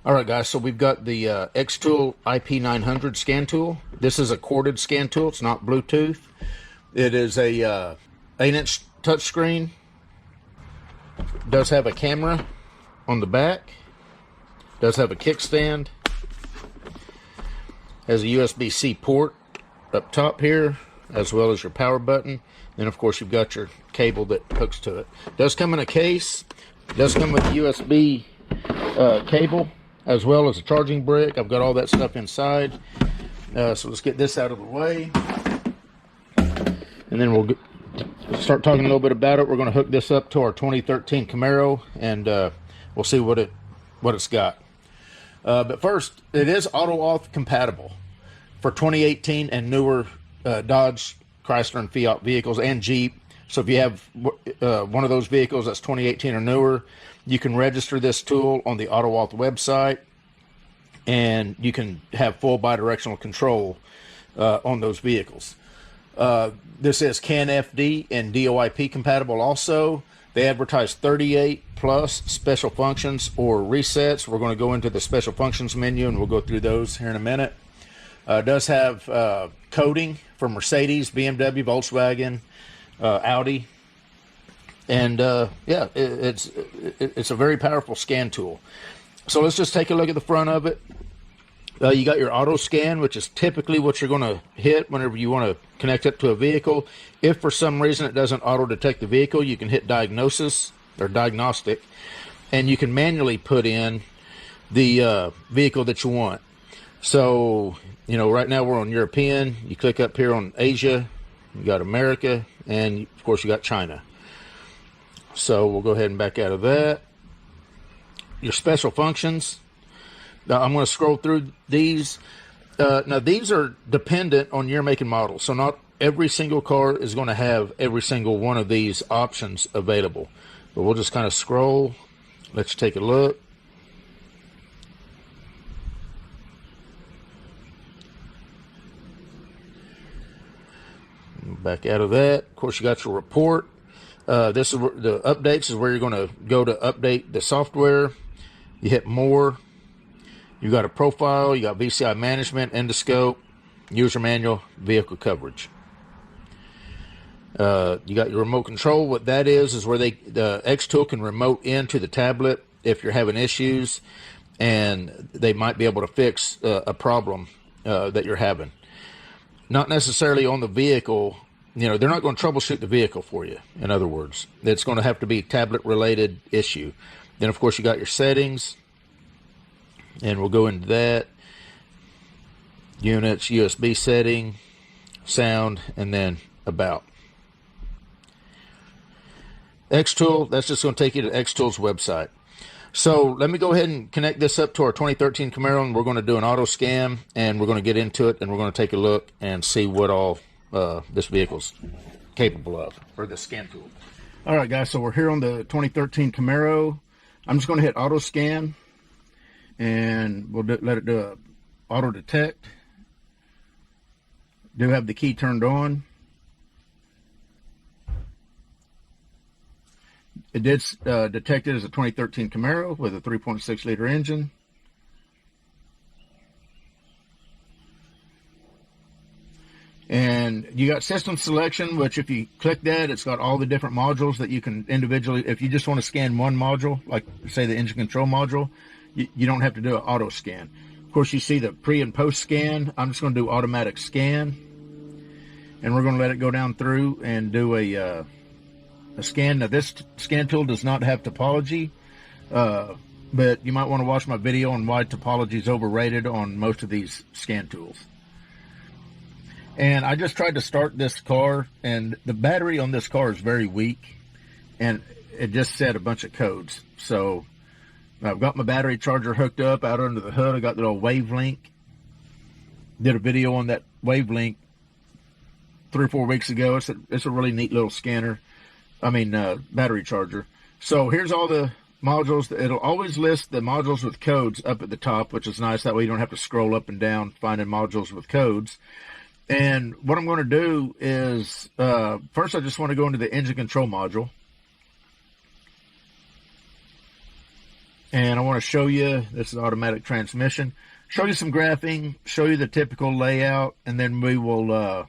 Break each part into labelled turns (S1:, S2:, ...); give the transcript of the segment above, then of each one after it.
S1: All right, guys, so we've got the Xtool IP900 scan tool. This is a corded scan tool. It's not Bluetooth. It is a 8-inch touchscreen. Does have a camera on the back. Does have a kickstand. Has a USB-C port up top here, as well as your power button. Then, of course, you've got your cable that hooks to it. Does come in a case. Does come with a USB cable, as well as a charging brick. I've got all that stuff inside. So let's get this out of the way. And then we'll start talking a little bit about it. We're going to hook this up to our 2013 Camaro, and we'll see what it's got. But first, it is auto-auth compatible for 2018 and newer Dodge, Chrysler, and Fiat vehicles, and Jeep. So if you have one of those vehicles that's 2018 or newer, you can register this tool on the AutoAuth website, and you can have full bidirectional control on those vehicles. This is CAN FD and DOIP compatible also. They advertise 38 plus special functions or resets. We're going to go into the special functions menu, and we'll go through those here in a minute. It does have coding for Mercedes, BMW, Volkswagen, Audi, and yeah, it's a very powerful scan tool. So let's just take a look at the front of it. You got your auto scan, which is typically what you're going to hit whenever you want to connect it to a vehicle. If for some reason it doesn't auto detect the vehicle, you can hit diagnosis or diagnostic, and you can manually put in the vehicle that you want. So, you know, right now we're on European. You click up here on Asia, you got America, and of course you got China. So we'll go ahead and back out of that. Your special functions. Now I'm going to scroll through these. Now these are dependent on your make and model. So not every single car is going to have every single one of these options available. But we'll just kind of scroll. Let's take a look. Back out of that. Of course, you got your report. This is the updates is where you're going to go to update the software. You hit more. You got a profile. You got VCI management, endoscope, user manual, vehicle coverage. You got your remote control. What that is where the Xtool can remote into the tablet if you're having issues, and they might be able to fix a problem that you're having. Not necessarily on the vehicle. You know, they're not going to troubleshoot the vehicle for you. In other words, it's going to have to be tablet related issue. Then of course you got your settings, and we'll go into that. Units, USB setting, sound, and then about. Xtool, that's just going to take you to Xtool's website. So let me go ahead and connect this up to our 2013 Camaro, and we're going to do an auto scan, and we're going to get into it, and we're going to take a look and see what all this vehicle's capable of, or the scan tool. All right, guys, so we're here on the 2013 Camaro. I'm just going to hit auto scan, and we'll let it do a auto detect. Do have the key turned on. It did detect it as a 2013 Camaro with a 3.6 liter engine. And you got system selection, which if you click that, it's got all the different modules that you can individually, if you just want to scan one module, like say the engine control module, you don't have to do an auto scan. Of course, you see the pre and post scan. I'm just going to do automatic scan, and we're going to let it go down through and do a scan. Now this scan tool does not have topology, but you might want to watch my video on why topology is overrated on most of these scan tools. And I just tried to start this car, and the battery on this car is very weak, and it just said a bunch of codes. So I've got my battery charger hooked up out under the hood. I got the little Wavelink. Did a video on that Wavelink 3 or 4 weeks ago. It's a really neat little scanner. Battery charger. So here's all the modules. It'll always list the modules with codes up at the top, which is nice. That way you don't have to scroll up and down finding modules with codes. And what I'm going to do is, first I just want to go into the engine control module. And I want to show you, this is automatic transmission, show you some graphing, show you the typical layout, and then we will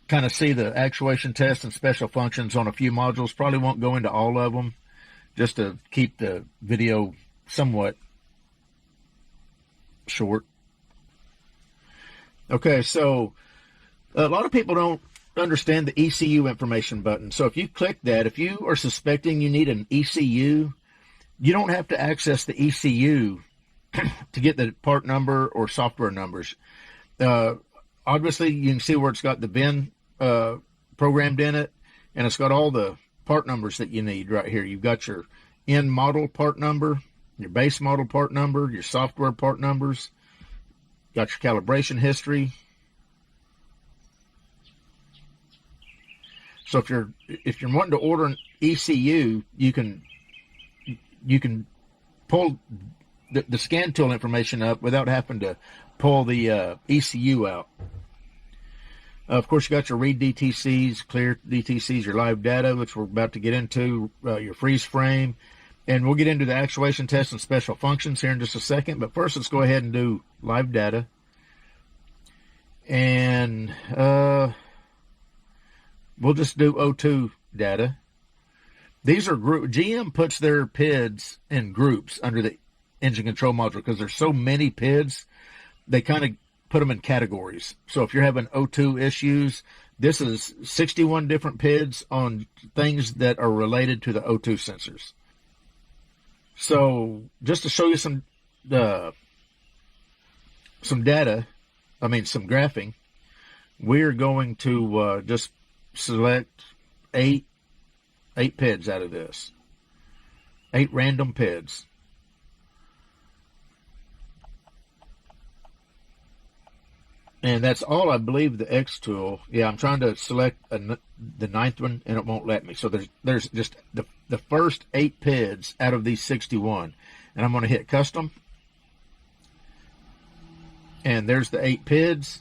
S1: kind of see the actuation test and special functions on a few modules. Probably won't go into all of them, just to keep the video somewhat short. Okay, so a lot of people don't understand the ECU information button. So if you click that, if you are suspecting you need an ECU, you don't have to access the ECU to get the part number or software numbers. Obviously, you can see where it's got the VIN programmed in it, and it's got all the part numbers that you need right here. You've got your end model part number, your base model part number, your software part numbers, got your calibration history. So if you're wanting to order an ECU, you can pull the scan tool information up without having to pull the ECU out. Of course, you got your read DTCs, clear DTCs, your live data, which we're about to get into, your freeze frame, and we'll get into the actuation test and special functions here in just a second. But first, let's go ahead and do live data. And we'll just do O2 data. These are group. GM puts their PIDs in groups under the engine control module because there's so many PIDs. They kind of put them in categories. So if you're having O2 issues, this is 61 different PIDs on things that are related to the O2 sensors. So just to show you some data, some graphing, we're going to just select eight PIDs out of this. 8 random PIDs. And that's all I believe the Xtool. Yeah, I'm trying to select the 9th one, and it won't let me. So there's just the first 8 PIDs out of these 61. And I'm going to hit custom. And there's the 8 PIDs.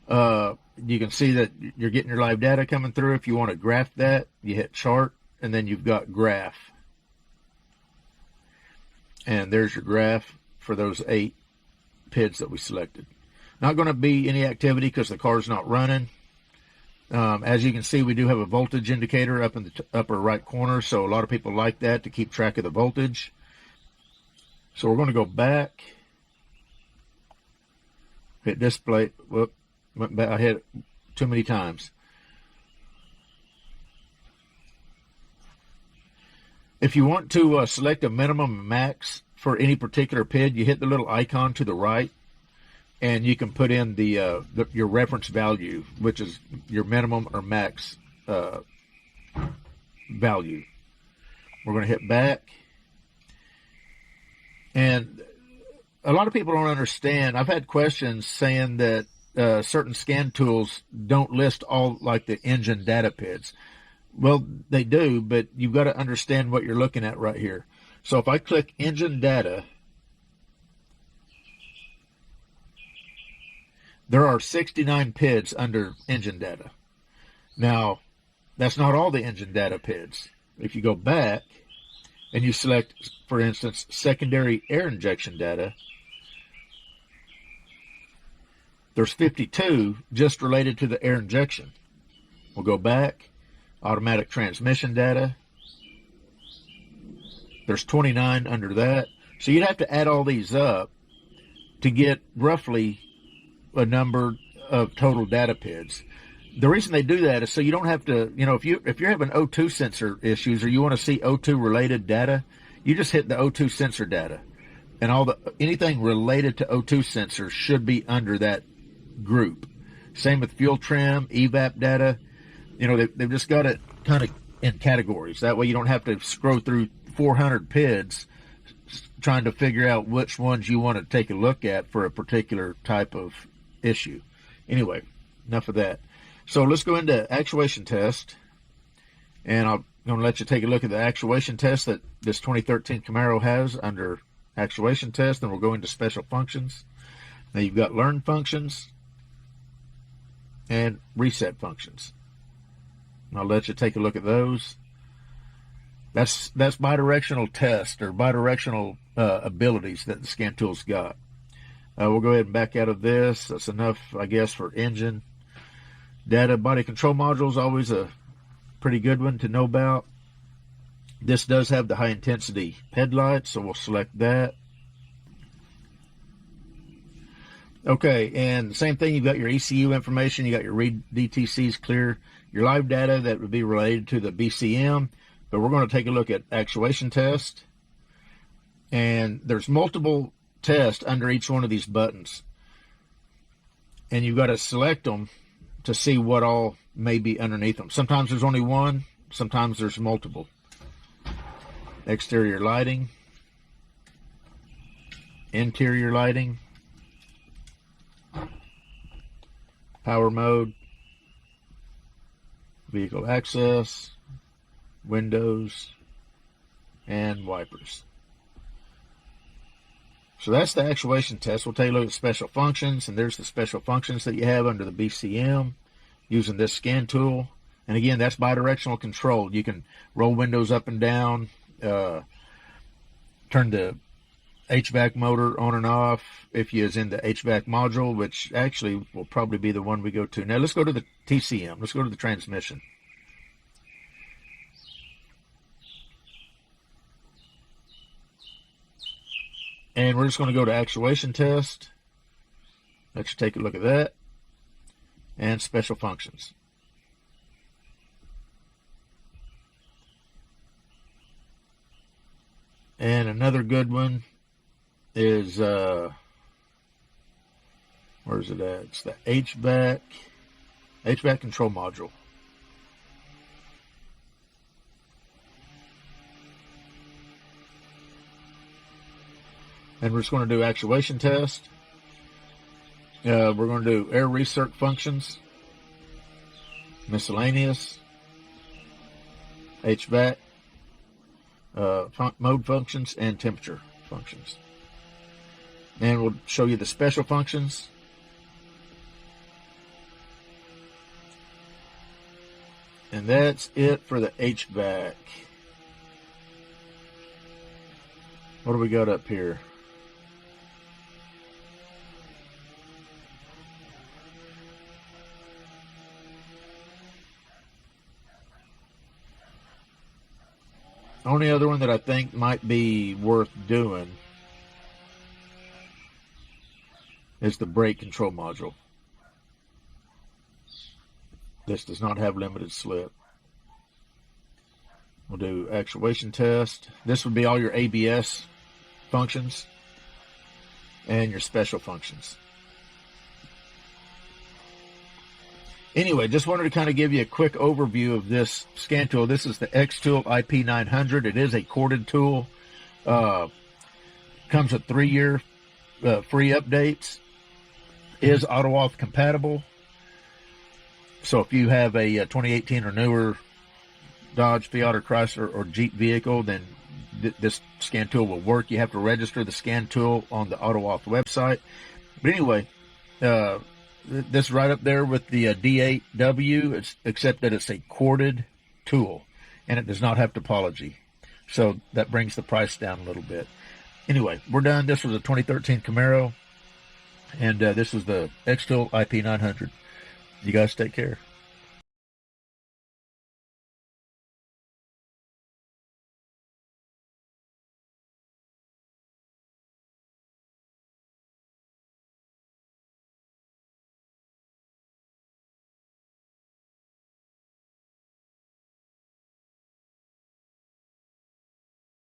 S1: You can see that you're getting your live data coming through. If you want to graph that, you hit chart, and then you've got graph. And there's your graph for those 8 PIDs that we selected. Not going to be any activity because the car's not running. As you can see, we do have a voltage indicator up in the upper right corner, so a lot of people like that to keep track of the voltage. So we're going to go back, hit display. Whoop, went back. I hit it too many times. If you want to select a minimum and max for any particular PID, you hit the little icon to the right, and you can put in your reference value, which is your minimum or max value. We're going to hit back. And a lot of people don't understand. I've had questions saying that certain scan tools don't list all like the engine data PIDs. Well, they do, but you've got to understand what you're looking at right here. So if I click engine data, there are 69 PIDs under engine data. Now, that's not all the engine data PIDs. If you go back and you select, for instance, secondary air injection data, there's 52 just related to the air injection. We'll go back, automatic transmission data. There's 29 under that. So you'd have to add all these up to get roughly a number of total data PIDs. The reason they do that is so you don't have to, if you're having O2 sensor issues or you want to see O2 related data, you just hit the O2 sensor data, and anything related to O2 sensors should be under that group. Same with fuel trim, evap data. They've just got it kind of in categories. That way you don't have to scroll through 400 PIDs trying to figure out which ones you want to take a look at for a particular type of issue. Anyway, enough of that. So let's go into actuation test, and I'm going to let you take a look at the actuation test that this 2013 Camaro has under actuation test, and we'll go into special functions. Now you've got learn functions and reset functions. I'll let you take a look at those. That's bidirectional test or bidirectional abilities that the scan tool's got. We'll go ahead and back out of this. That's enough, I guess, for engine data. Body control module is always a pretty good one to know about. This does have the high intensity headlights, so we'll select that. Okay, and the same thing, you've got your ECU information, you got your read DTCs clear, your live data that would be related to the BCM, but we're going to take a look at actuation test. And there's multiple tests under each one of these buttons. And you've got to select them to see what all may be underneath them. Sometimes there's only one, sometimes there's multiple. Exterior lighting, interior lighting, power mode, vehicle access, windows, and wipers. So that's the actuation test. We'll take a look at special functions, and there's the special functions that you have under the BCM using this scan tool. And again, that's bidirectional control. You can roll windows up and down, turn the HVAC motor on and off if you is in the HVAC module, which actually will probably be the one we go to. Now let's go to the TCM. Let's go to the transmission. And we're just going to go to actuation test. Let's take a look at that. And special functions. And another good one is, where's it at? It's the HVAC control module. And we're just going to do actuation test. We're going to do air recirc functions, miscellaneous, HVAC, mode functions, and temperature functions. And we'll show you the special functions. And that's it for the HVAC. What do we got up here? Only other one that I think might be worth doing is the brake control module. This does not have limited slip. We'll do actuation test. This would be all your ABS functions and your special functions. Anyway, just wanted to kind of give you a quick overview of this scan tool. This is the Xtool IP900. It is a corded tool. Comes with 3-year free updates. Is auto-auth compatible. So if you have a 2018 or newer Dodge, Fiat, or Chrysler or Jeep vehicle, then this scan tool will work. You have to register the scan tool on the AutoAuth website. But anyway, this is right up there with the D8W, except that it's a corded tool, and it does not have topology. So that brings the price down a little bit. Anyway, we're done. This was a 2013 Camaro, and this was the Xtool IP900. You guys take care.